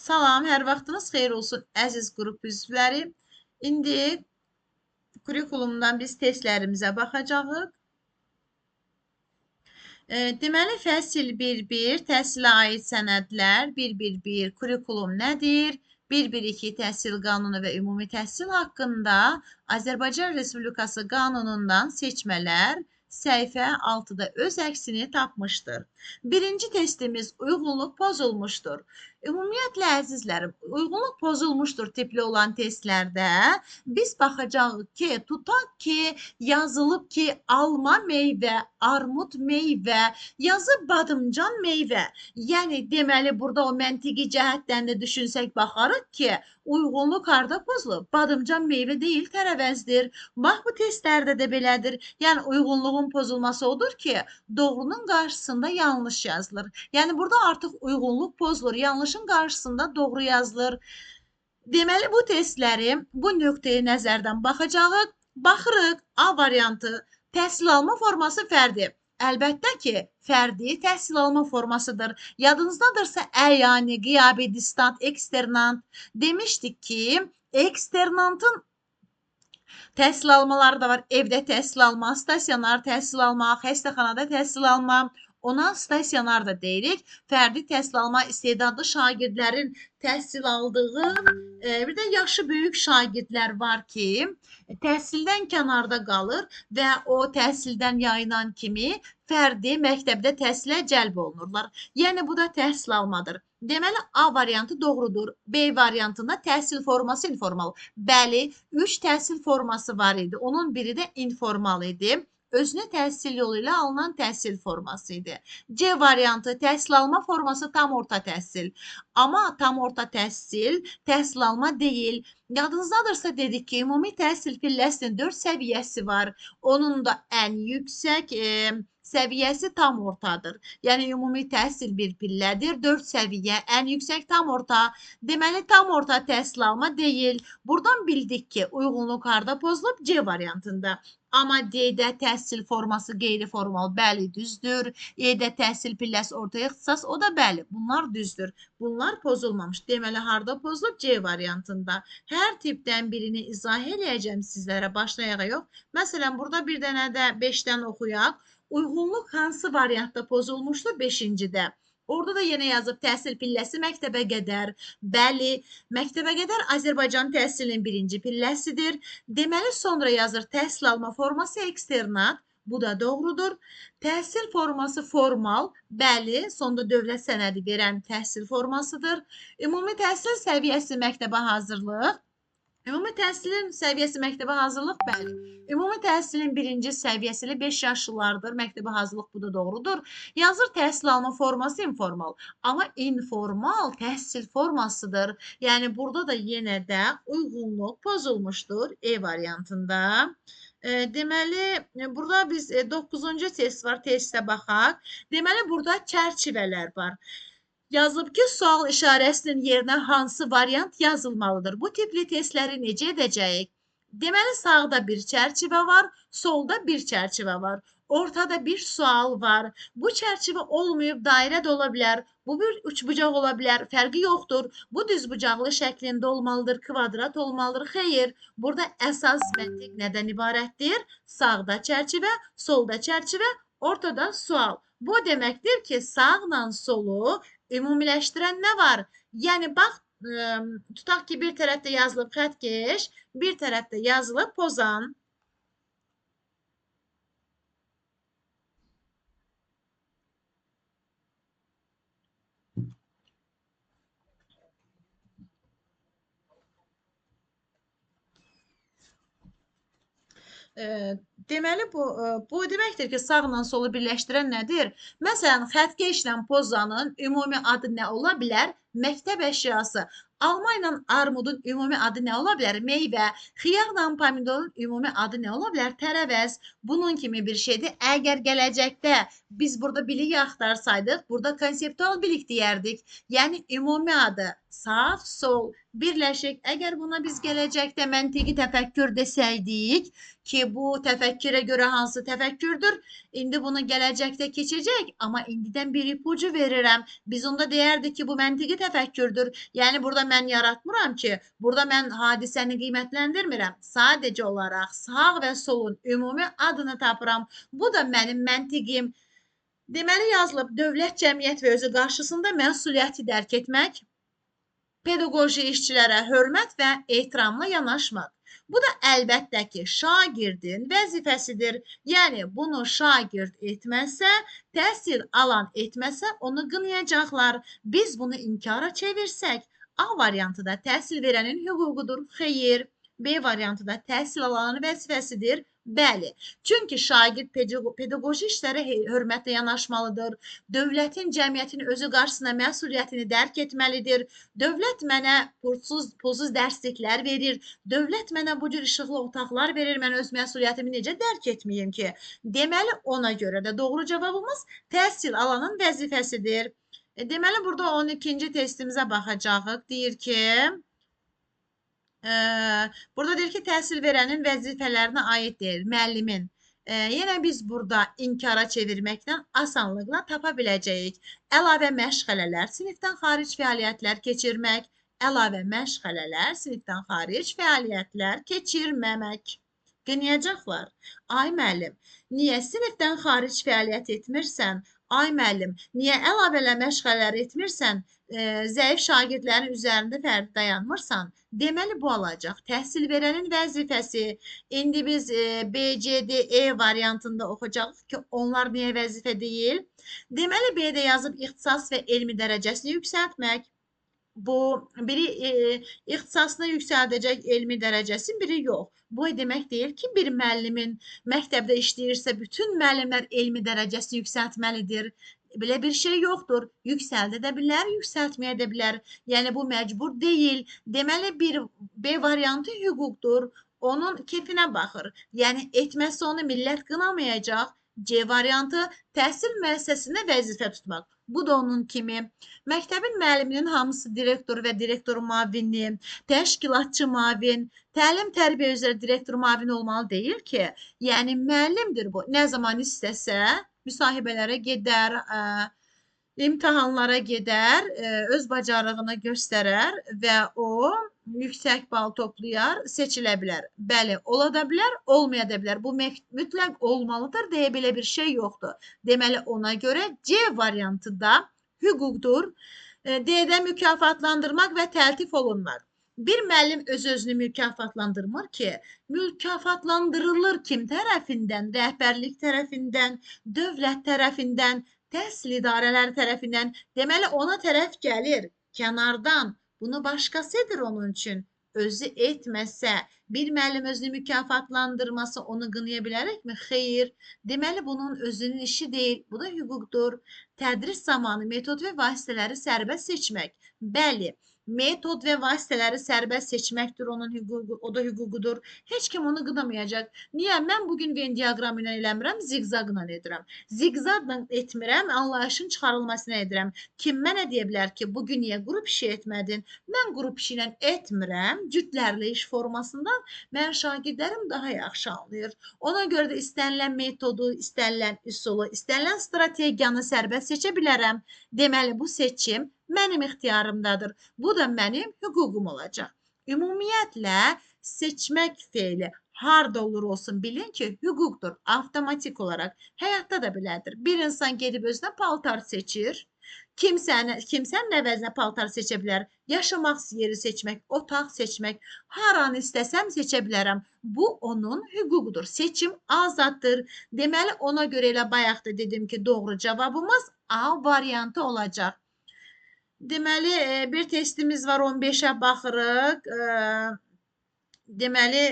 Salam, hər vaxtınız xeyir olsun əziz qrup üzvləri. İndi kurikulumdan biz testlərimizə baxacağıq. Deməli, fəsil 1-1 təhsilə aid sənədlər, 1-1-1 kurikulum nədir? 1-1-2 təhsil qanunu və ümumi təhsil haqqında Azərbaycan Respublikası qanunundan seçmələr səhifə 6-da öz əksini tapmışdır. Birinci testimiz uyğunluq pozulmuşdur. Ümumiyyətlə, əzizlərim, uyğunluq pozulmuşdur tipli olan testlərdə biz baxacağıq ki, tutaq ki, yazılıb ki, alma meyvə, armud meyvə, yazıb badımcan meyvə. Yəni, deməli, burada o məntiqi cəhətdən də düşünsək baxarıq ki, uyğunluq harda pozulub? Badımcan meyvə deyil, tərəvəzdir. Bax, bu testlərdə də belədir. Yəni, uyğunluğun pozulması odur ki, doğrunun qarşısında yanlış yazılır. Yəni, burada artıq uyğunluq pozulur. Yanlışın qarşısında doğru yazılır. Deməli, bu testləri bu nöqteyi nəzərdən baxacağıq. Baxırıq, A variantı, təhsil alma forması fərdi. Əlbəttə ki, fərdi təhsil alma formasıdır. Yadınızdadırsa, əyani, qiyabi, distant, eksternant demişdik ki, eksternantın təhsil almaları da var. Evdə təhsil alma, stasionar təhsil alma, xəstəxanada təhsil alma. Ona stasionar da deyirik. Fərdi təhsil alma istedadlı şagirdlərin təhsil aldığı, bir də yaşı böyük şagirdlər var ki, təhsildən kənarda qalır və o təhsildən yayınan kimi fərdi məktəbdə təhsilə cəlb olunurlar. Yəni, bu da təhsil almadır. Deməli, A variantı doğrudur. B variantında təhsil forması informal. Bəli, 3 təhsil forması var idi. Onun biri də informal idi. Özünə təhsil yolu ilə alınan təhsil forması idi. C variantı təhsil alma forması tam orta təhsil. Amma tam orta təhsil, təhsil alma deyil. Yadınızdadırsa dedik ki, ümumi təhsil pilləsinin 4 səviyyəsi var. Onun da ən yüksək səviyyəsi tam ortadır. Yəni, ümumi təhsil bir pillədir, 4 səviyyə, ən yüksək tam orta. Deməli, tam orta təhsil alma deyil. Buradan bildik ki, uyğunluq harda pozulub? C variantında. Amma D-də təhsil forması qeyri-formal, bəli, düzdür. E-də təhsil pilləsi orta ixtisas, o da bəli, bunlar düzdür. Bunlar pozulmamış. Deməli, harda pozulub? C variantında. Hər tipdən birini izah eləyəcəm sizlərə, başlayaq yox. Məsələn, burada bir dənə də 5-dən oxuyaq. Uyğunluq hansı variantda pozulmuşdur? 5-cidə. Orada da yenə yazıb təhsil pilləsi məktəbə qədər. Bəli, məktəbə qədər Azərbaycan təhsilinin birinci pilləsidir. Deməli, sonra yazır təhsil alma forması eksternat. Bu da doğrudur. Təhsil forması formal. Bəli, sonda dövlət sənədi verən təhsil formasıdır. Ümumi təhsil səviyyəsi məktəbə hazırlıq. Ümumi təhsilin səviyyəsi məktəbə hazırlıq, bəli. Ümumi təhsilin birinci səviyyəsi 5 yaşlılardır. Məktəbə hazırlıq, bu da doğrudur. Yazır təhsil alma forması informal. Amma informal təhsil formasıdır. Yəni, burada da yenə də uyğunluq pozulmuşdur E variantında. Deməli, burada biz 9-cu test var, testə baxaq. Deməli, burada çərçivələr var. Yazıb ki, sual işarəsinin yerinə hansı variant yazılmalıdır? Bu tipli testləri necə edəcəyik? Deməli, sağda bir çərçivə var, solda bir çərçivə var. Ortada bir sual var. Bu çərçivə olmayıb dairə də ola bilər. Bu bir üçbucaq ola bilər. Fərqi yoxdur. Bu düzbucaqlı şəklində olmalıdır, kvadrat olmalıdır. Xeyr, burada əsas məntiq nədən ibarətdir? Sağda çərçivə, solda çərçivə, ortada sual. Bu deməkdir ki, sağla solu ümumiləşdirən nə var? Yəni, bax, tutaq ki, bir tərəfdə yazılıb xətkeş, bir tərəfdə yazılıb pozan. Deməli, bu deməkdir ki, sağla solu birləşdirən nədir? Məsələn, xətkeşlə pozanın ümumi adı nə ola bilər? Məktəb əşyası. Alma ilə armudun ümumi adı nə ola bilər? Meyvə. Xiyarla pomidorun ümumi adı nə ola bilər? Tərəvəz. Bunun kimi bir şeydir. Əgər gələcəkdə biz burada bilik axtarsaydıq, burada konseptual bilik deyərdik. Yəni, ümumi adı sağ, sol birləşik. Əgər buna biz gələcəkdə məntiqi təfəkkür desəydik ki, bu təfəkkürə görə hansı təfəkkürdür? İndi bunu gələcəkdə keçəcək, amma indidən bir ipucu verirəm. Biz onda deyərdik ki, bu məntiqi təfəkkürdür. Yəni burada mən yaratmıram ki, burada mən hadisəni qiymətləndirmirəm. Sadəcə olaraq sağ və solun ümumi adını tapıram. Bu da mənim məntiqim. Deməli yazılıb dövlət, cəmiyyət və özü qarşısında məsuliyyəti dərk etmək, pedaqoji işçilərə hörmət və ehtiramla yanaşmaq. Bu da əlbəttə ki, şagirdin vəzifəsidir. Yəni bunu şagird etməsə, təhsil alan etməsə, onu qınayacaqlar. Biz bunu inkara çevirsək, A variantı da təhsil verənin hüququdur. Xeyr. B variantı da təhsil alanın vəzifəsidir. Bəli. Çünki şagird pedaqoji işlərə hörmətlə yanaşmalıdır. Dövlətin, cəmiyyətin özü qarşısına məsuliyyətini dərk etməlidir. Dövlət mənə pulsuz dərsliklər verir. Dövlət mənə bu cür işıqlı otaqlar verir. Mən öz məsuliyyətimi necə dərk etməyim ki? Deməli, ona görə də doğru cavabımız təhsil alanın vəzifəsidir. Deməli, burada 12-ci testimizə baxacağıq. Deyir ki, burada deyir ki, təhsil verənin vəzifələrinə aid deyil, müəllimin. Yenə biz burada inkara çevirməklə asanlıqla tapa biləcəyik. Əlavə məşğələlər, sinifdən xaric fəaliyyətlər keçirmək, əlavə məşğələlər, sinifdən xaric fəaliyyətlər keçirməmək. Qınayacaqlar. Ay müəllim, niyə sinifdən xaric fəaliyyət etmirsən? Ay müəllim, niyə əlavələ məşğələlər etmirsən? Zəif şagirdlərin üzərində fərdi dayanmırsan? Deməli, bu olacaq. Təhsil verənin vəzifəsi. İndi biz B, C, D, E variantında oxuyacağıq ki, onlar niyə vəzifə deyil? Deməli, B-də yazıb ixtisas və elmi dərəcəsini yüksəltmək. Bu, biri ixtisasını yüksəldəcək elmi dərəcəsi, biri yox. Bu demək deyil ki, bir müəllimin məktəbdə işləyirsə, bütün müəllimlər elmi dərəcəsini yüksəltməlidir. Belə bir şey yoxdur. Yüksəldə də bilər, yüksəltməyə də bilər. Yəni, bu məcbur deyil. Deməli, bir B variantı hüquqdur. Onun kefinə baxır. Yəni, etməsi onu millət qınamayacaq. C variantı təhsil müəssisəsində vəzifə tutmaq. Bu da onun kimi. Məktəbin müəlliminin hamısı direktor və direktor müavini, təşkilatçı müavin, təlim-tərbiyə üzrə direktor müavini olmalı deyil ki, yəni müəllimdir bu. Nə zaman istəsə müsahibələrə gedər, imtahanlara gedər, öz bacarığını göstərər və o yüksək bal toplayar, seçilə bilər. Bəli, ola da bilər, olmaya da bilər. Bu mütləq olmalıdır deyə belə bir şey yoxdur. Deməli, ona görə C variantı da hüquqdur. D-də mükafatlandırmaq və təltif olunmaq. Bir müəllim öz-özünü mükafatlandırmır ki, mükafatlandırılır kim tərəfindən? Rəhbərlik tərəfindən, dövlət tərəfindən, təhsil idarələri tərəfindən. Deməli, ona tərəf gəlir kənardan. Bunu başqası edir onun üçün. Özü etməsə, bir müəllim özünü mükafatlandırması onu qınaya bilərəkmi? Xeyr. Deməli, bunun özünün işi deyil. Bu da hüquqdur. Tədris zamanı metod və vasitələri sərbəst seçmək. Bəli, metod və vasitələri sərbəst seçməkdir onun hüququ, o da hüququdur. Heç kim onu qınamayacaq. Niyə? Mən bugün Venn diaqramı ilə eləmirəm, ziqzaqla edirəm. Ziqzaqla etmirəm, anlayışın çıxarılmasına edirəm. Kim mənə deyə bilər ki, bugün niyə qrup işi etmədin? Mən qrup işi ilə etmirəm, cütlərlə iş formasından mən şagirdlərim daha yaxşı anlayır. Ona görə də istənilən metodu, istənilən üsulu, istənilən strategiyanı sərbəst seçə bilərəm. Deməli, bu seçim mənim ixtiyarımdadır. Bu da mənim hüququm olacaq. Ümumiyyətlə, seçmək feili harda olur olsun bilin ki, hüquqdur, avtomatik olaraq. Həyatda da belədir. Bir insan gedib özünə paltar seçir. Kimsən əvəzinə paltar seçə bilər. Yaşamaq yeri seçmək, otaq seçmək, hər an istəsəm seçə bilərəm. Bu onun hüququdur. Seçim azaddır. Deməli, ona görə elə bayaq da dedim ki, doğru cavabımız A variantı olacaq. Deməli, bir testimiz var, 15-ə baxırıq. Deməli,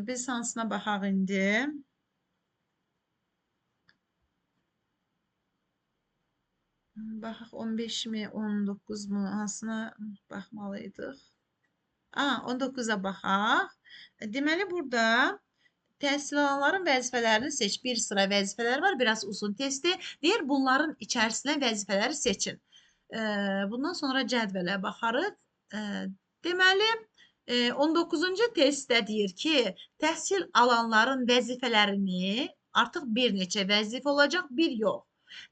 biz hansına baxaq indi? Baxaq, 15 mi, 19 mu? Hansına baxmalıydıq? 19-a baxaq. Deməli, burada təhsil alanların vəzifələrini seç. Bir sıra vəzifələr var, biraz uzun testdir. Deyir, bunların içərisindən vəzifələri seçin. Bundan sonra cədvələ baxarıq. Deməli, 19-cu testdə deyir ki, təhsil alanların vəzifələrini artıq bir neçə vəzifə olacaq, bir yox.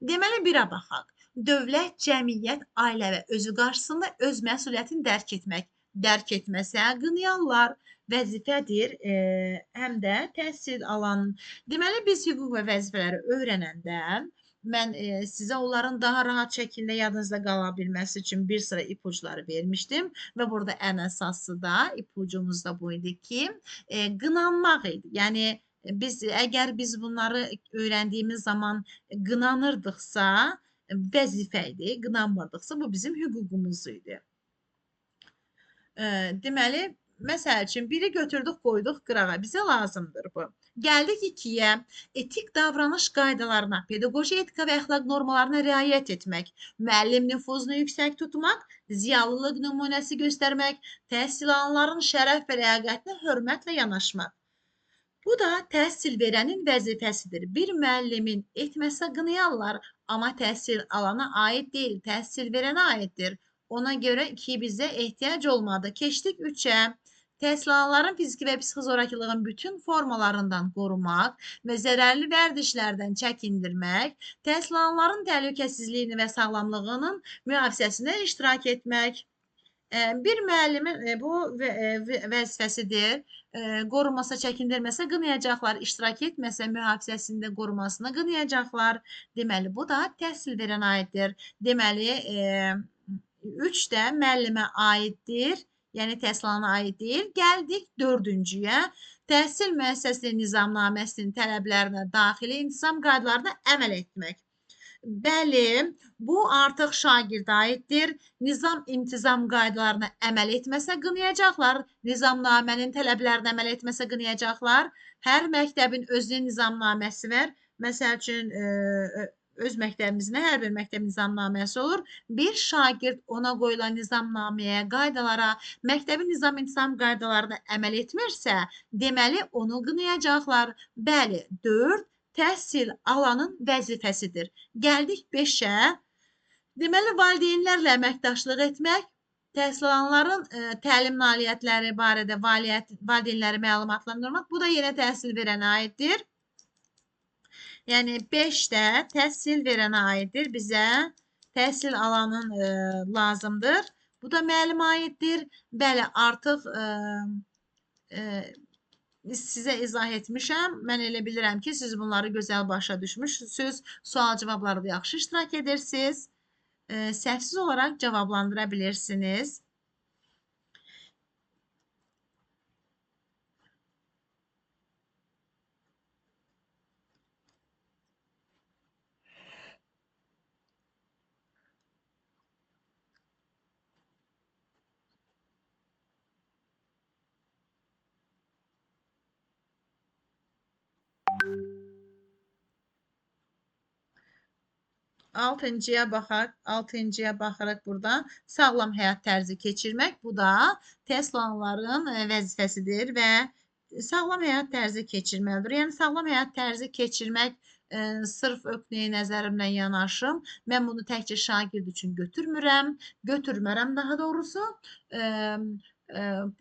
Deməli, birə baxaq. Dövlət, cəmiyyət, ailə və özü qarşısında öz məsuliyyətini dərk etməsə qınayarlar. Vəzifədir, həm də təhsil alan. Deməli, biz hüquq və vəzifələri öyrənəndə mən sizə onların daha rahat şəkildə yadınızda qala bilməsi üçün bir sıra ipuçları vermişdim və burada ən əsası da ipucumuz da bu idi ki, qınanmaq idi. Yəni əgər biz bunları öyrəndiyimiz zaman qınanırdıqsa, vəzifə idi, qınanmırdıqsa bu bizim hüququmuz idi. Deməli, məsəl üçün biri götürdük, qoyduq qırağa. Bizə lazımdır bu. Gəldik 2-yə. Etik davranış qaydalarına, pedaqoji etika və əxlaq normalarına riayət etmək, müəllim nüfuzunu yüksək tutmaq, ziyalılıq nümunəsi göstərmək, təhsil alanların şərəf və ləyaqətinə hörmətlə yanaşmaq. Bu da təhsil verənin vəzifəsidir. Bir müəllimin etməsə qınayarlar, amma təhsil alana aid deyil, təhsil verənə aiddir. Ona görə ki, bizə ehtiyac olmadı. Keçdik 3-ə. Təhsil alanların fiziki və psixi zorakılığın bütün formalarından qorumaq və zərərli vərdişlərdən çəkindirmək, təhsil alanların təhlükəsizliyini və sağlamlığının mühafizəsində iştirak etmək. Bir müəllimin bu vəzifəsidir. Qorunmasa, çəkindirməsə qınayacaqlar, iştirak etməsə mühafizəsində qorumasını qınayacaqlar. Deməli, bu da təhsil verənə aiddir. Deməli, 3 də müəllimə aiddir, yəni təhsil alana aid deyil. Gəldik 4-cüyə. Təhsil müəssisəsinin nizamnaməsinin tələblərinə, daxili intizam qaydalarına əməl etmək. Bəli, bu artıq şagirdə aiddir. Nizam-intizam qaydalarına əməl etməsə qınayacaqlar. Nizamnamənin tələblərinə əməl etməsə qınayacaqlar. Hər məktəbin özünün nizamnaməsi var. Məsəl üçün, öz məktəbimizin hər bir məktəbin nizamnaməsi olur. Bir şagird ona qoyulan nizamnaməyə, qaydalara, məktəbin nizam-intizam qaydalarına əməl etmirsə, deməli onu qınayacaqlar. Bəli, 4 təhsil alanın vəzifəsidir. Gəldik 5-ə. Deməli, valideynlərlə əməkdaşlıq etmək, təhsil alanların təlim nailiyyətləri barədə valideynləri məlumatlandırmaq, bu da yenə təhsil verənə aiddir. Yəni 5 də təhsil verənə aiddir. Bizə təhsil alanın lazımdır. Bu da müəllimə aiddir. Bəli, artıq sizə izah etmişəm. Mən elə bilirəm ki, siz bunları gözəl başa düşmüşsünüz. Sual-cavablarda yaxşı iştirak edirsiniz. Səhvsiz olaraq cavablandıra bilirsiniz. Altıncıya baxaq. Altıncıya baxırıq burada. Sağlam həyat tərzi keçirmək. Bu da təhsil alanların vəzifəsidir və sağlam həyat tərzi keçirməlidir. Yəni sağlam həyat tərzi keçirmək sırf öpnəyi nəzərimlə yanaşım. Mən bunu təkcə şagird üçün götürmərəm daha doğrusu.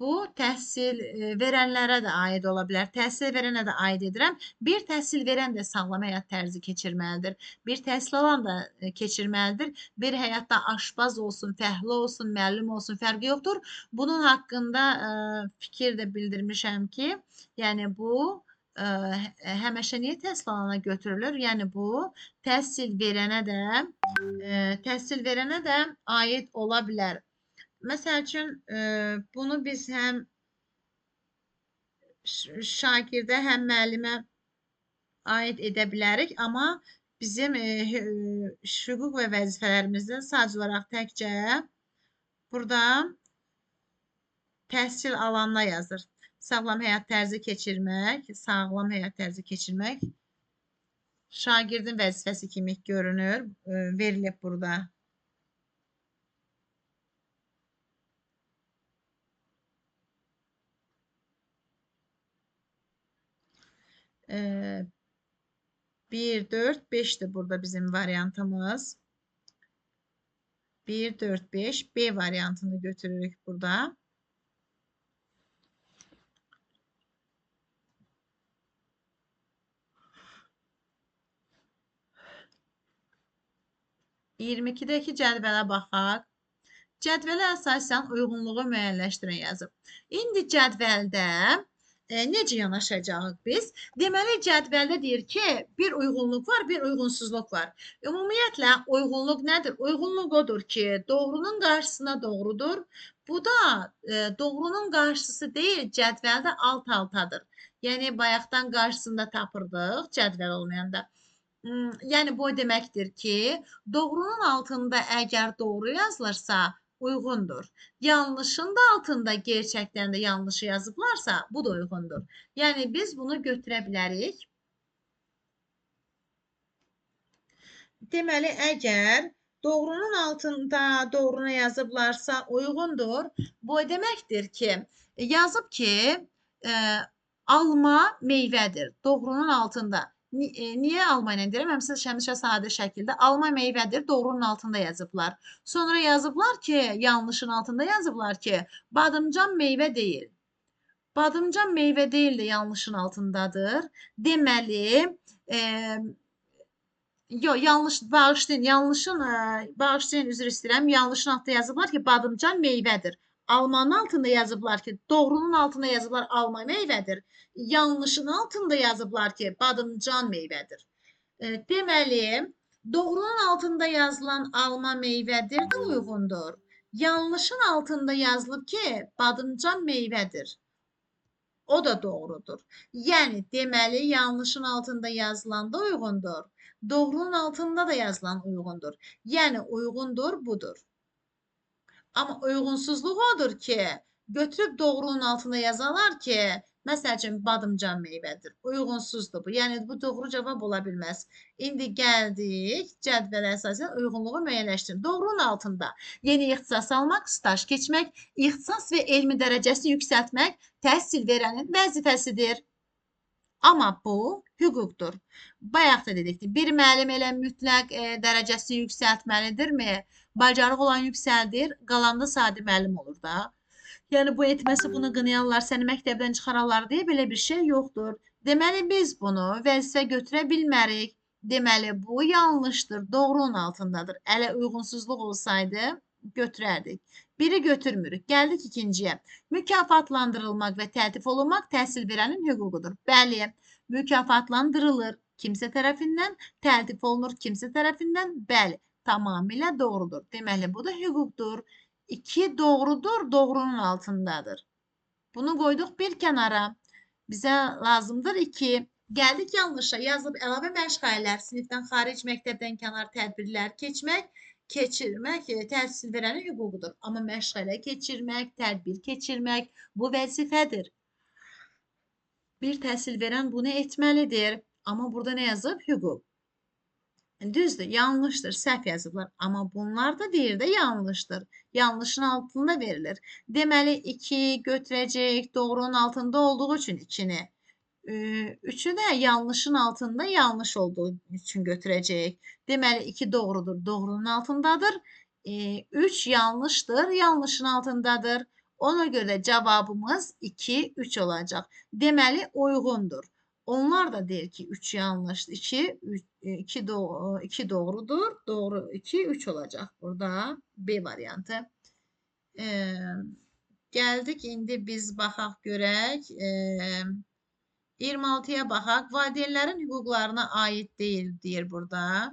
Bu təhsil verənlərə də aid ola bilər. Təhsil verənə də aid edirəm. Bir təhsil verən də sağlam həyat tərzi keçirməlidir. Bir təhsil alan da keçirməlidir. Bir həyatda aşbaz olsun, fəhlə olsun, müəllim olsun, fərqi yoxdur. Bunun haqqında fikir də bildirmişəm ki, yəni bu həmişə niyə təhsil alana götürülür? Yəni bu təhsil verənə də aid ola bilər. Məsəl üçün, bunu biz həm şagirdə, həm müəllimə aid edə bilərik, amma bizim hüquq və vəzifələrimizdə sadəcə olaraq təkcə burada təhsil alanına yazır. Sağlam həyat tərzi keçirmək şagirdin vəzifəsi kimi görünür, verilib burada. 1, 4, 5'dir burada bizim variantımız. 1, 4, 5. B variantını götürürük burada. 22'dəki cədvələ baxaq. Cədvələ əsasən uyğunluğu müəyyənləşdirən yazıb. İndi cədvəldə necə yanaşacağıq biz? Deməli, cədvəldə deyir ki, bir uyğunluq var, bir uyğunsuzluq var. Ümumiyyətlə, uyğunluq nədir? Uyğunluq odur ki, doğrunun qarşısına doğrudur. Bu da doğrunun qarşısı deyil, cədvəldə alt-altadır. Yəni, bayaqdan qarşısında tapırdıq, cədvəl olmayanda. Yəni, bu deməkdir ki, doğrunun altında əgər doğru yazılırsa, uyğundur. Yanlışın da altında gerçəkdən də yanlışı yazıblarsa, bu da uyğundur. Yəni, biz bunu götürə bilərik. Deməli, əgər doğrunun altında doğrunu yazıblarsa, uyğundur. Bu deməkdir ki, yazıb ki, alma meyvədir. Doğrunun altında. Niyə alma ilə deyirəm? Həmişə sadə şəkildə. Alma meyvədir, doğrunun altında yazıblar. Sonra yazıblar ki, yanlışın altında yazıblar ki, badımcan meyvə deyil. Badımcan meyvə deyil də yanlışın altındadır. Deməli, yanlış, bağışlayın, üzr istəyirəm. Yanlışın altında yazıblar ki, badımcan meyvədir. Almanın altında yazıblar ki, doğrunun altında yazıblar alma meyvədir. Yanlışın altında yazıblar ki, badımcan meyvədir. Deməli, doğrunun altında yazılan alma meyvədir də uyğundur. Yanlışın altında yazılıb ki, badımcan meyvədir. O da doğrudur. Yəni, deməli, yanlışın altında yazılan da uyğundur. Doğrunun altında da yazılan uyğundur. Yəni, uyğundur, budur. Amma uyğunsuzluq odur ki, götürüb doğrunun altında yazarlar ki, məsəl üçün, badımcan meyvədir. Uyğunsuzdur bu. Yəni, bu doğru cavab ola bilməz. İndi gəldik, cədvələ əsasən uyğunluğu müəyyənləşdirin. Doğrunun altında yeni ixtisas almaq, staj keçmək, ixtisas və elmi dərəcəsini yüksəltmək təhsil verənin vəzifəsidir. Amma bu hüquqdur. Bayaq da dedik ki, bir müəllim elə mütləq dərəcəsini yüksəltməlidirmi? Bacarıq olan yüksəldir, qalanda sadə müəllim olur da. Yəni, bu etməsi bunu qınayanlar, səni məktəbdən çıxararlar deyə belə bir şey yoxdur. Deməli, biz bunu vəzifə götürə bilmərik. Deməli, bu yanlışdır, doğrunun altındadır. Ələ uyğunsuzluq olsaydı, götürərdik. Biri götürmürük. Gəldik ikinciyə. Mükafatlandırılmaq və təltif olunmaq təhsil verənin hüququdur. Bəli, mükafatlandırılır kimsə tərəfindən, təltif olunur kimsə tərəfindən. Bəli, tamamilə doğrudur. Deməli, bu da hüquqdur. 2 doğrudur, doğrunun altındadır. Bunu qoyduq bir kənara. Bizə lazımdır 2. Gəldik yanlışa. Yazılıb əlavə məşğələlər, sinifdən xaric, məktəbdən kənar tədbirlər keçirmək təhsil verənin hüququdur. Amma məşğələ keçirmək, tədbir keçirmək bu vəzifədir. Bir təhsil verən bunu etməlidir. Amma burada nə yazıb? Hüquq. Düzdür, yanlışdır, səhv yazıblar. Amma bunlar da deyir də yanlışdır. Yanlışın altında verilir. Deməli, 2 götürəcək, doğrunun altında olduğu üçün 2-ni. 3'ü də yanlışın altında yanlış olduğu üçün götürəcək. Deməli, 2 doğrudur, doğrunun altındadır. 3 yanlışdır, yanlışın altındadır. Ona görə cavabımız 2, 3 olacaq. Deməli, uyğundur. Onlar da deyir ki, 3 yanlış, 2 doğrudur, doğru 2, 3 olacaq. Burada B variantı. Gəldik, indi biz baxaq görək. 26'ya baxaq. Valideynlərin hüquqlarına aid deyil, deyir burada.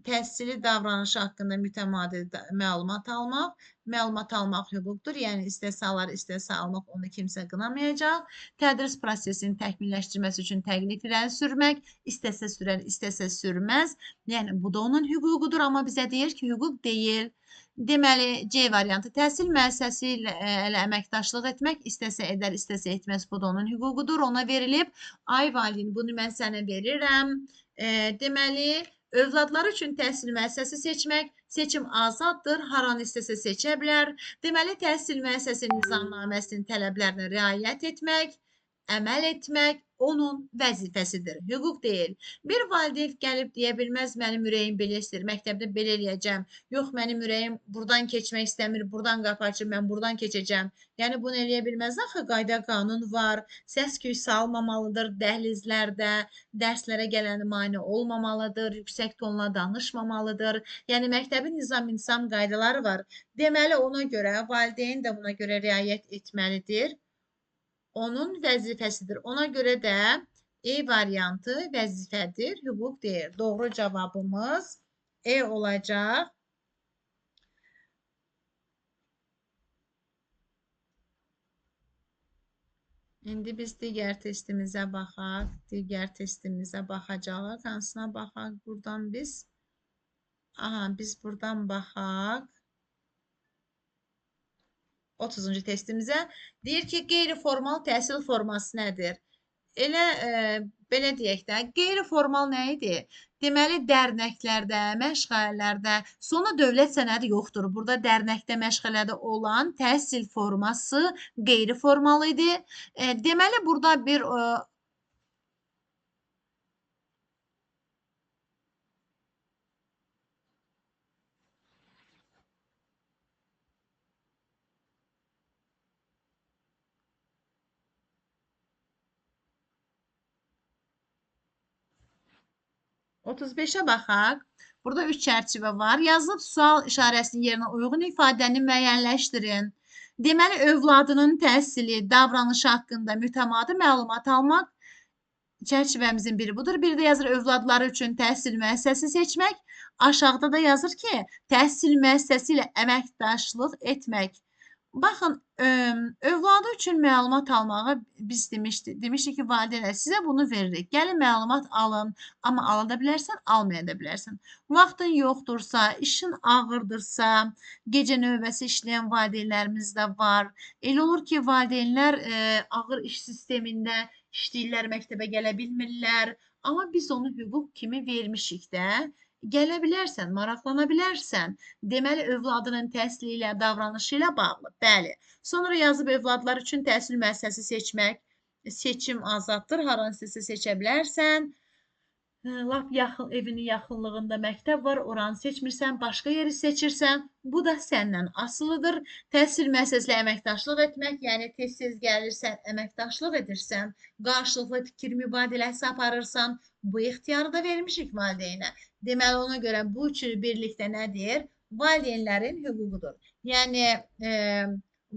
Təhsili davranışı haqqında mütəmadi məlumat almaq hüquqdur. Yəni, istəsə alar, istəsə almaq onu kimsə qınamayacaq. Tədris prosesini təkmilləşdirməsi üçün təklif irəli sürmək, istəsə sürər, istəsə sürməz. Yəni, bu da onun hüququdur, amma bizə deyir ki, hüquq deyil. Deməli, C variantı təhsil müəssisəsi ilə əməkdaşlıq etmək, istəsə edər, istəsə etməz, bu da onun hüququdur, ona verilib. Ay valideyn, bunu mən sənə verirəm. Deməli, övladlar üçün təhsil müəssisəsi seçmək, seçim azaddır, haranı istəsə seçə bilər. Deməli, təhsil müəssisəsi nizamnaməsinin tələblərinə riayət etmək, əməl etmək onun vəzifəsidir. Hüquq deyil. Bir valideyn gəlib deyə bilməz, mənim ürəyim belə istəyir, məktəbdə belə eləyəcəm. Yox, mənim ürəyim buradan keçmək istəmir, buradan qapı açıb mən buradan keçəcəm. Yəni bunu eləyə bilməz. Axı qayda qanun var. Səs-küy salmamalıdır dəhlizlərdə, dərslərə gələn mane olmamalıdır, yüksək tonla danışmamalıdır. Yəni məktəbin nizam-intizam qaydaları var. Deməli ona görə valideyn də buna görə riayət etməlidir. Onun vəzifəsidir. Ona görə də E variantı vəzifədir, hüquq deyil. Doğru cavabımız E olacaq. İndi biz digər testimizə baxaq. Digər testimizə baxacağıq. Hansına baxaq buradan biz? Aha, biz buradan baxaq. 30-cu testimizə. Deyir ki, qeyri-formal təhsil forması nədir? Elə belə deyək də, qeyri-formal nə idi? Deməli, dərnəklərdə, məşğələlərdə, sonra dövlət sənədi yoxdur. Burada dərnəkdə, məşğələdə olan təhsil forması qeyri-formal idi. Deməli, burada bir 35'ə baxaq. Burada 3 çərçivə var. Yazılıb sual işarəsinin yerinə uyğun ifadəni müəyyənləşdirin. Deməli, övladının təhsili, davranışı haqqında mütəmadi məlumat almaq çərçivəmizin biri budur. Bir də yazır övladları üçün təhsil müəssisəsi seçmək. Aşağıda da yazır ki, təhsil müəssisəsi ilə əməkdaşlıq etmək. Baxın, övladı üçün məlumat almağı biz demişdik ki, valideynlər sizə bunu veririk. Gəlin məlumat alın, amma ala da bilərsən, almaya da bilərsən. Vaxtın yoxdursa, işin ağırdırsa, gecə növbəsi işləyən valideynlərimiz də var. Elə olur ki, valideynlər ağır iş sistemində işləyirlər, məktəbə gələ bilmirlər. Amma biz onu hüquq kimi vermişik də. Gələ bilərsən, maraqlana bilərsən. Deməli, övladının təhsili ilə, davranışı ilə bağlı. Bəli. Sonra yazıb övladlar üçün təhsil müəssisəsi seçmək. Seçim azaddır. Hər hansısa seçə bilərsən. Lap yaxın, evinin yaxınlığında məktəb var, oranı seçmirsən, başqa yeri seçirsən, bu da səndən asılıdır. Təhsil müəssisəsilə əməkdaşlıq etmək, yəni tez-tez gəlirsən, əməkdaşlıq edirsən, qarşılıqlı fikir mübadiləsi aparırsan, bu ixtiyarı da vermişik valideynə. Deməli, ona görə bu üçü birlikdə nədir? Valideynlərin hüququdur. Yəni,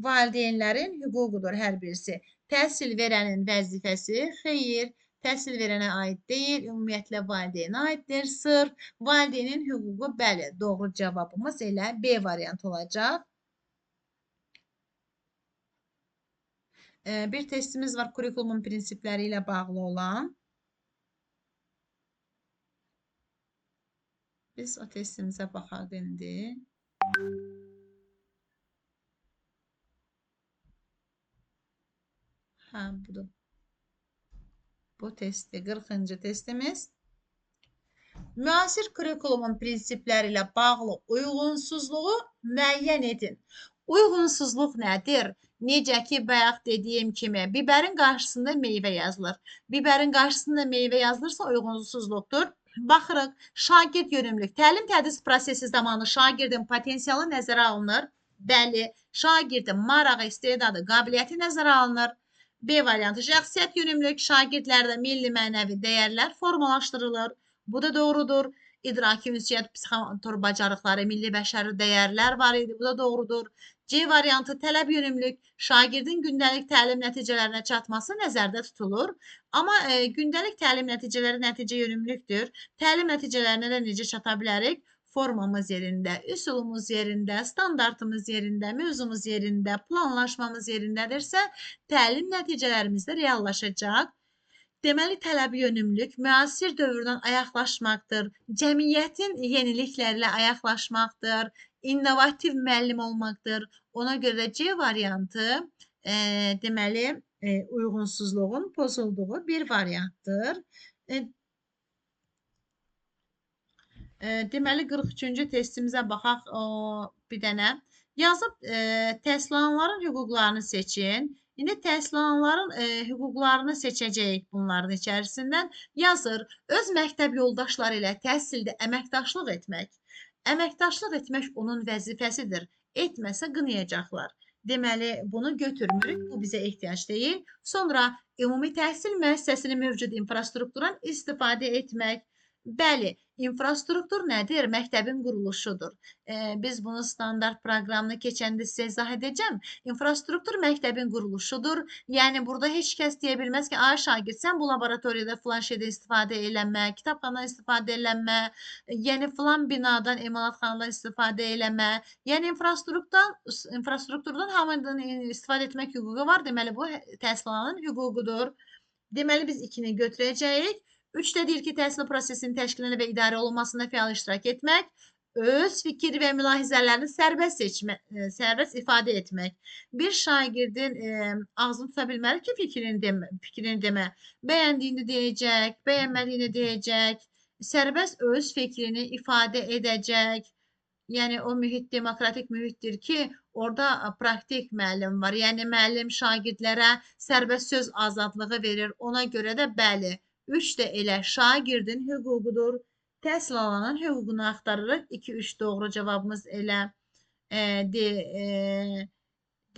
valideynlərin hüququdur hər birisi. Təhsil verənin vəzifəsi, xeyr, təhsil verənə aid deyil, ümumiyyətlə valideynə aiddir. Sırf valideynin hüququ, bəli, doğru cavabımız elə B variantı olacaq. Bir testimiz var kurikulumun prinsipləri ilə bağlı olan. Biz o testimizə baxaq indi. Hə, budur. Bu testi, 40-cı testimiz. Müasir kurikulumun prinsipləri ilə bağlı uyğunsuzluğu müəyyən edin. Uyğunsuzluq nədir? Necə ki, bayaq dediyim kimi, bibərin qarşısında meyvə yazılır. Bibərin qarşısında meyvə yazılırsa uyğunsuzluqdur. Baxırıq, şagird yönümlülük. Təlim-tədris prosesi zamanı şagirdin potensialı nəzərə alınır. Bəli, şagirdin marağı, istedadı, qabiliyyəti nəzərə alınır. B variantı, şəxsiyyət yönümlülük şagirdlərdə milli mənəvi dəyərlər formalaşdırılır. Bu da doğrudur. İdraki ünsiyyət, psixomotor bacarıqları, milli bəşəri dəyərlər var idi. Bu da doğrudur. C variantı, tələb yönümlülük şagirdin gündəlik təlim nəticələrinə çatması nəzərdə tutulur. Amma gündəlik təlim nəticələri nəticə yönümlülükdür. Təlim nəticələrinə də necə çata bilərik? Formamız yerində, üsulumuz yerində, standartımız yerində, mövzumuz yerində, planlaşmamız yerindədirsə, təlim nəticələrimiz də reallaşacaq. Deməli, tələbi yönümlülük müasir dövrdən ayaqlaşmaqdır, cəmiyyətin yenilikləri ilə ayaqlaşmaqdır, innovativ müəllim olmaqdır. Ona görə də C variantı deməli, uyğunsuzluğun pozulduğu bir variantdır. Deməli, 43-cü testimizə baxaq bir dənə. Yazıb təhsil alanların hüquqlarını seçin. İndi təhsil alanların hüquqlarını seçəcəyik bunların içərisindən. Yazır, öz məktəb yoldaşları ilə təhsildə əməkdaşlıq etmək. Əməkdaşlıq etmək onun vəzifəsidir. Etməsə qınayacaqlar. Deməli, bunu götürmürük, bu bizə ehtiyac deyil. Sonra ümumi təhsil müəssisəsinin mövcud infrastrukturdan istifadə etmək. Bəli, infrastruktur nədir? Məktəbin quruluşudur. Biz bunu standart proqramını keçəndə sizə izah edəcəm. İnfrastruktur məktəbin quruluşudur. Yəni burada heç kəs deyə bilməz ki, ay şagird, sən bu laboratoriyada filan şeydə istifadə eləmə, kitabxanadan istifadə eləmə, yəni filan binadan, emalatxanadan istifadə eləmə. Yəni infrastrukturdan hamının istifadə etmək hüququ var. Deməli bu təhsil alanın hüququdur. Deməli biz 2-ni götürəcəyik. 3 də deyir ki, təhsil prosesinin təşkilində və idarə olunmasında fəal iştirak etmək, öz fikir və mülahizələrini sərbəst ifadə etmək. Bir şagirdin ağzını tuta bilməli ki, fikrini demə. Bəyəndiyini deyəcək, bəyənmədiyini deyəcək, sərbəst öz fikrini ifadə edəcək. Yəni o mühit demokratik mühitdir ki, orada praktik müəllim var. Yəni müəllim şagirdlərə sərbəst söz azadlığı verir. Ona görə də bəli, 3 də elə şagirdin hüququdur. Təhsil alanın hüququnu axtarırıq. 2-3 doğru cavabımız elə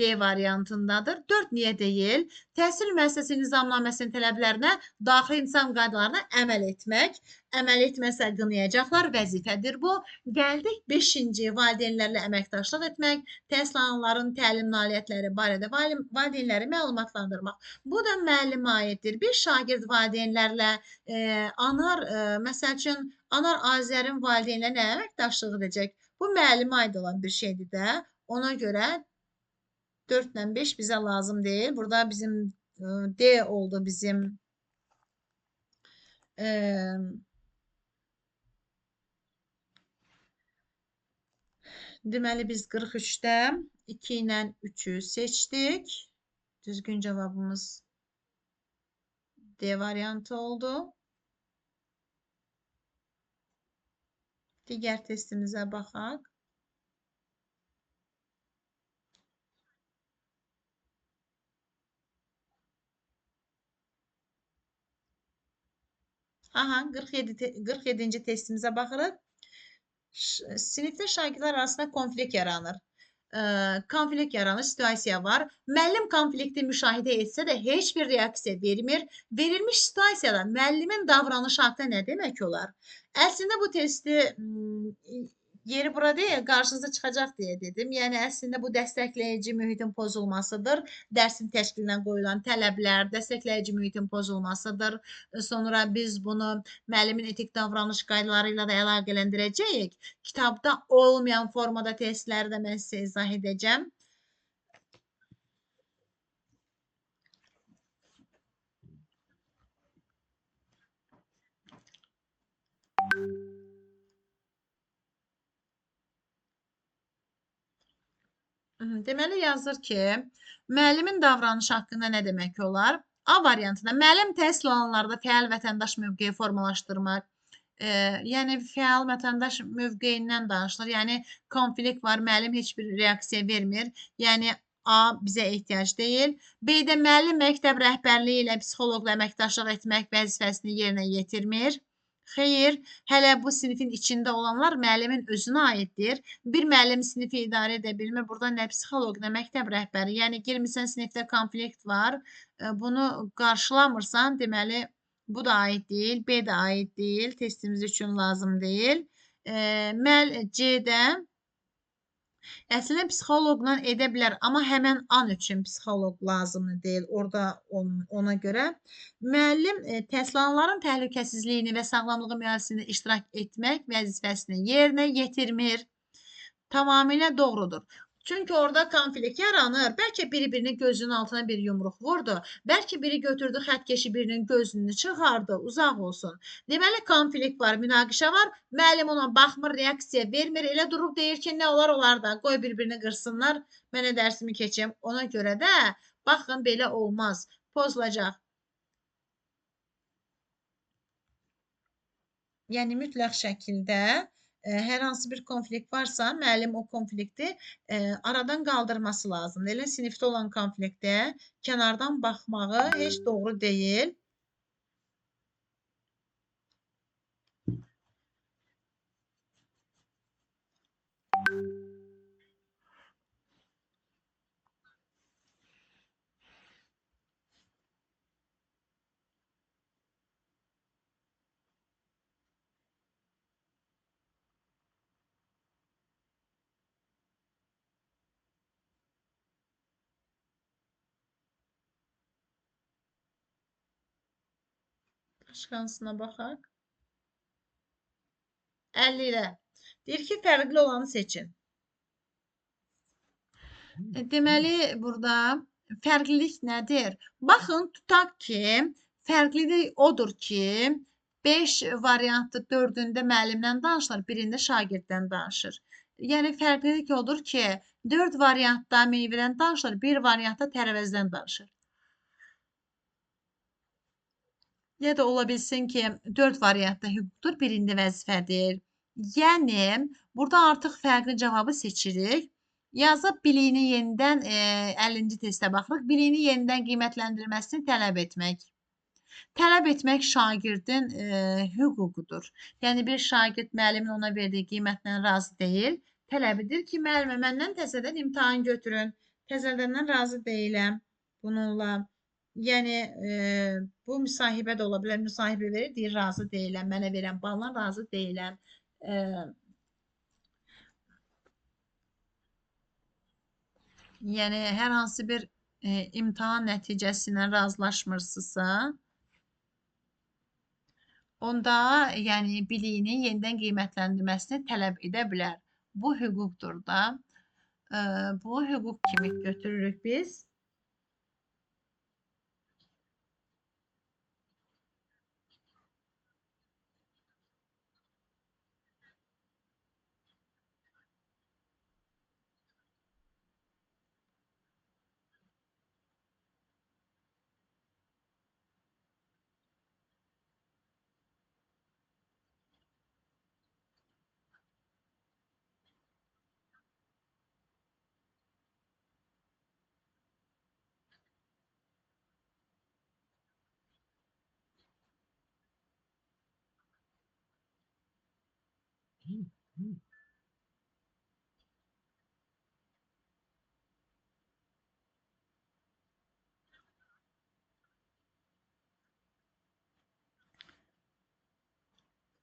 D variantındadır. 4 niyə deyil? Təhsil müəssisəsi nizamnaməsinin tələblərinə, daxili nizam qaydalarına əməl etmək. Əməl etməsə qınayacaqlar, vəzifədir bu. Gəldik 5-ci, valideynlərlə əməkdaşlıq etmək, təhsil alanların təlim nailiyyətləri barədə valideynləri məlumatlandırmaq. Bu da müəllimə aiddir. Bir şagird valideynlərlə məsəl üçün, Anar Azərin valideynlərlə əməkdaşlıq edəcək. Bu müəllimə aid olan bir şeydir də. Ona görə 4 ilə 5 bizə lazım deyil. Burada bizim D oldu bizim deməli biz 43-də 2 ilə 3-ü seçdik. Düzgün cavabımız D variantı oldu. Digər testimizə baxaq. Aha, 47-ci testimizə baxırıq. Sinifdə şagirdlər arasında konflikt yaranır. Konflikt yaranır, situasiya var. Müəllim konflikti müşahidə etsə də heç bir reaksiya vermir. Verilmiş situasiyada müəllimin davranışı haqqında nə demək olar? Əslində bu testi yeri bura deyil, qarşınıza çıxacaq deyə dedim. Yəni, əslində bu dəstəkləyici mühitin pozulmasıdır. Dərsin təşkilinə qoyulan tələblər, dəstəkləyici mühitin pozulmasıdır. Sonra biz bunu müəllimin etik davranış qaydaları ilə də əlaqələndirəcəyik. Kitabda olmayan formada testləri də mən sizə izah edəcəm. Deməli yazır ki, müəllimin davranışı haqqında nə demək olar? A variantında müəllim təhsil alanlarda fəal vətəndaş mövqeyi formalaşdırmaq. Yəni fəal vətəndaş mövqeyindən danışılır. Yəni konflikt var, müəllim heç bir reaksiya vermir. Yəni A bizə ehtiyac deyil. B-də müəllim məktəb rəhbərliyi ilə psixoloqla əməkdaşlıq etmək vəzifəsini yerinə yetirmir. Xeyr, hələ bu sinifin içində olanlar müəllimin özünə aiddir. Bir müəllim sinifi idarə edə bilmir. Burada nə psixoloq, nə məktəb rəhbəri. Yəni girmirsən sinifdə konflikt var. Bunu qarşılamırsan, deməli bu da aid deyil, B də aid deyil. Testimiz üçün lazım deyil. C-də əslində psixoloqla edə bilər, amma həmən an üçün psixoloq lazımlı deyil. Orada ona görə müəllim təhsil alanların təhlükəsizliyini və sağlamlığı mühafizəsində iştirak etmək vəzifəsini yerinə yetirmir. Tamamilə doğrudur. Çünki orada konflikt yaranır. Bəlkə biri-birinin gözünün altına bir yumruq vurdu. Bəlkə biri götürdü xətkeşi birinin gözünü çıxardı. Uzaq olsun. Deməli, konflikt var, münaqişə var. Müəllim ona baxmır, reaksiya vermir. Elə durub deyir ki, nə olar da. Qoy bir-birini qırsınlar. Mənə dərsimi keçim. Ona görə də, baxın, belə olmaz. Pozulacaq. Yəni, mütləq şəkildə hər hansı bir konflikt varsa, müəllim o konflikti aradan qaldırması lazımdır. Elə sinifdə olan konfliktə kənardan baxmağı heç doğru deyil. Başqa hansına baxaq? 50-lə. Deyir ki, fərqli olanı seçin. Deməli, burada fərqlilik nədir? Baxın, tutaq ki, fərqlilik odur ki, 5 variantı 4-ündə müəllimdən danışılır, birində şagirddən danışır. Yəni, fərqlilik odur ki, 4 variantda meyvədən danışılır, bir variantda tərəvəzdən danışır. Ya da ola bilsin ki, 4 variantda hüquqdur, birində vəzifədir. Yəni, burada artıq fərqli cavabı seçirik. Yazıb biliyini yenidən 50-ci testə baxırıq. Biliyini yenidən qiymətləndirməsini tələb etmək. Tələb etmək şagirdin hüququdur. Yəni, bir şagird müəllimin ona verdiyi qiymətlə razı deyil. Tələb edir ki, müəllimə, məndən təzədən imtahan götürün. Təzədəndən razı deyiləm bununla. Yəni, bu müsahibə də ola bilər. Müsahibə verir, deyir, razı deyiləm. Mənə verən balla razı deyiləm. Yəni, hər hansı bir imtahan nəticəsi ilə razılaşmırsınızsa, onda yəni biliyini yenidən qiymətləndirməsini tələb edə bilər. Bu hüquqdur da. Bu hüquq kimi götürürük biz.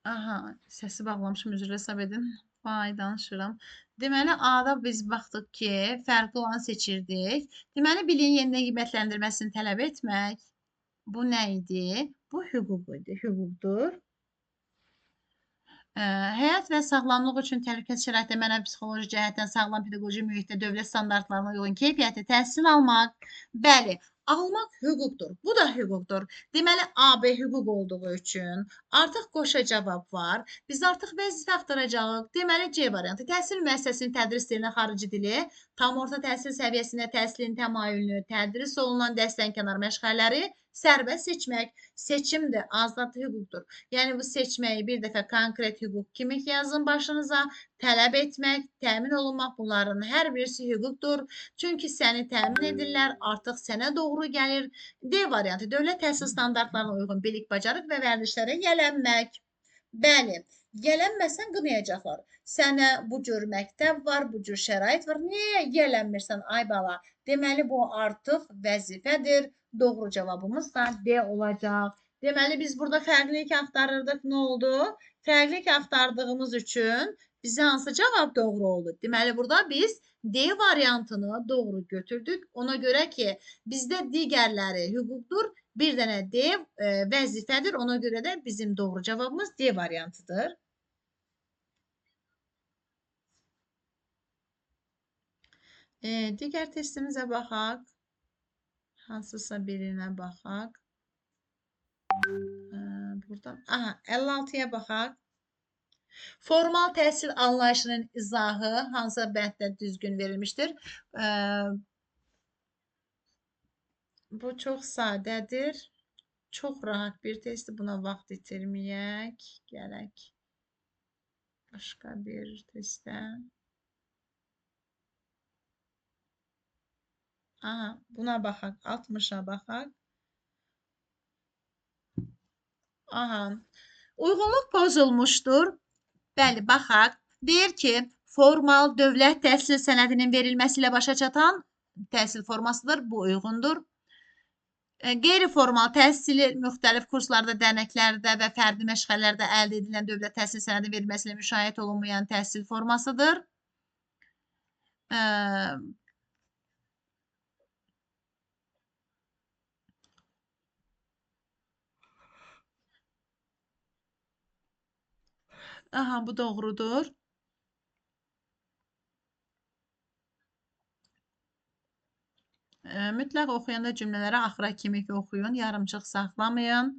Aha, səsi bağlamışım, üzr hesab edin. Vay, danışıram. Deməli, A-da biz baxdıq ki, fərqli olanı seçirdik. Deməli, biliyin yenidən qiymətləndirməsini tələb etmək. Bu nə idi? Bu hüquq idi, hüquqdur. Həyat və sağlamlıq üçün təhlükəsiz şəraitdə mənəvi psixoloji cəhətdən sağlam pedaqoji mühitdə dövlət standartlarına uyğun keyfiyyətli təhsil almaq. Bəli, almaq hüquqdur. Bu da hüquqdur. Deməli, AB hüquq olduğu üçün artıq qoşa cavab var. Biz artıq vəzifə axtaracağıq. Deməli, C variantı. Təhsil müəssisəsinin tədris dilinə xarici dili, tam orta təhsil səviyyəsində təhsilin təmayülünü, tədris olunan dəstənkənar məşğələləri sərbəst seçmək. Seçimdir, azadlı hüquqdur. Yəni, bu seçməyi bir dəfə konkret hüquq kimi yazın başınıza. Tələb etmək, təmin olunmaq, bunların hər birisi hüquqdur. Çünki səni təmin edirlər, artıq sənə doğru gəlir. D variantı, dövlət təhsil standartlarına uyğun bilik, bacarıq və vərdişlərə yiyələnmək. Bəli, yiyələnməsən qınayacaqlar. Sənə bu cür məktəb var, bu cür şərait var. Niyə yiyələnmirsən, ay bala? Deməli, bu artıq vəzifədir. Doğru cavabımız da D olacaq. Deməli, biz burada fərqlilik axtarırdıq. Nə oldu? Fərqlilik axtardığımız üçün bizə hansı cavab doğru oldu? Deməli, burada biz D variantını doğru götürdük. Ona görə ki, bizdə digərləri hüquqdur. Bir dənə D vəzifədir. Ona görə də bizim doğru cavabımız D variantıdır. Digər testimizə baxaq. Hansısa birinə baxaq. Buradan, aha, 56-ya baxaq. Formal təhsil anlayışının izahı hansı bənddə düzgün verilmişdir? Bu çox sadədir. Çox rahat bir testdir. Buna vaxt itirməyək. Gələk. Başqa bir testdə. Aha, buna baxaq. 60-a baxaq. Aha. Uyğunluq pozulmuşdur. Bəli, baxaq. Deyir ki, formal dövlət təhsil sənədinin verilməsi ilə başa çatan təhsil formasıdır. Bu uyğundur. Qeyri-formal təhsili müxtəlif kurslarda, dərnəklərdə və fərdi məşğələlərdə əldə edilən dövlət təhsil sənədi verilməsi ilə müşahidə olunmayan təhsil formasıdır. Aha, bu doğrudur. Mütləq oxuyanda cümlələri axıra kimi oxuyun, yarımçıq saxlamayın.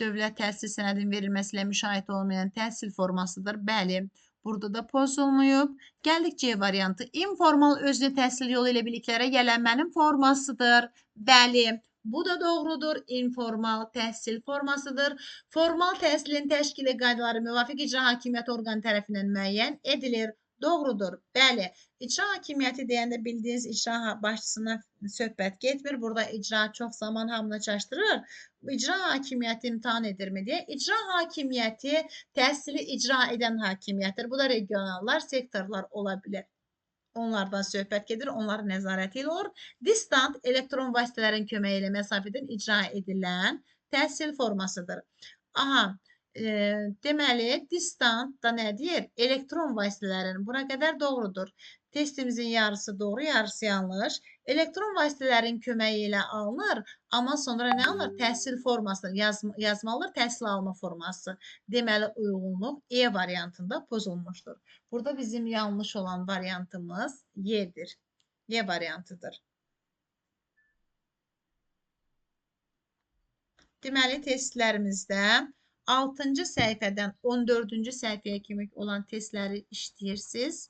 Dövlət təhsil sənədinin verilməsi ilə müşahidə olmayan təhsil formasıdır. Bəli, burada da pozulmayıb. Gəldik C variantı. İnformal özünü təhsil yolu ilə biliklərə yiyələnmənin formasıdır. Bəli, bu da doğrudur. İnformal təhsil formasıdır. Formal təhsilin təşkili qaydaları müvafiq icra hakimiyyəti orqanı tərəfindən müəyyən edilir. Doğrudur. Bəli, icra hakimiyyəti deyəndə bildiyiniz icra başçısına söhbət getmir. Burada icra çox zaman hamını çaşdırır. İcra hakimiyyəti imtahan edirmi deyə. İcra hakimiyyəti təhsili icra edən hakimiyyətdir. Bu da regionallar, sektorlar ola bilər. Onlardan söhbət gedir, onların nəzarəti ilə olur. Distant elektron vasitələrin köməyi ilə məsafədən icra edilən təhsil formasıdır. Aha, deməli, distant da nə deyir? Elektron vasitələrin. Buna qədər doğrudur. Testimizin yarısı doğru, yarısı yanlış. Elektron vasitələrin köməyi ilə alınır, amma sonra nə alınır? Təhsil forması, yazmalıdır, təhsil alma forması. Deməli, uyğunluq E variantında pozulmuşdur. Burada bizim yanlış olan variantımız Y'dir. Y variantıdır. Deməli, testlərimizdə 6-cı səhifədən 14-cü səhifəyə kimi olan testləri işləyirsiniz.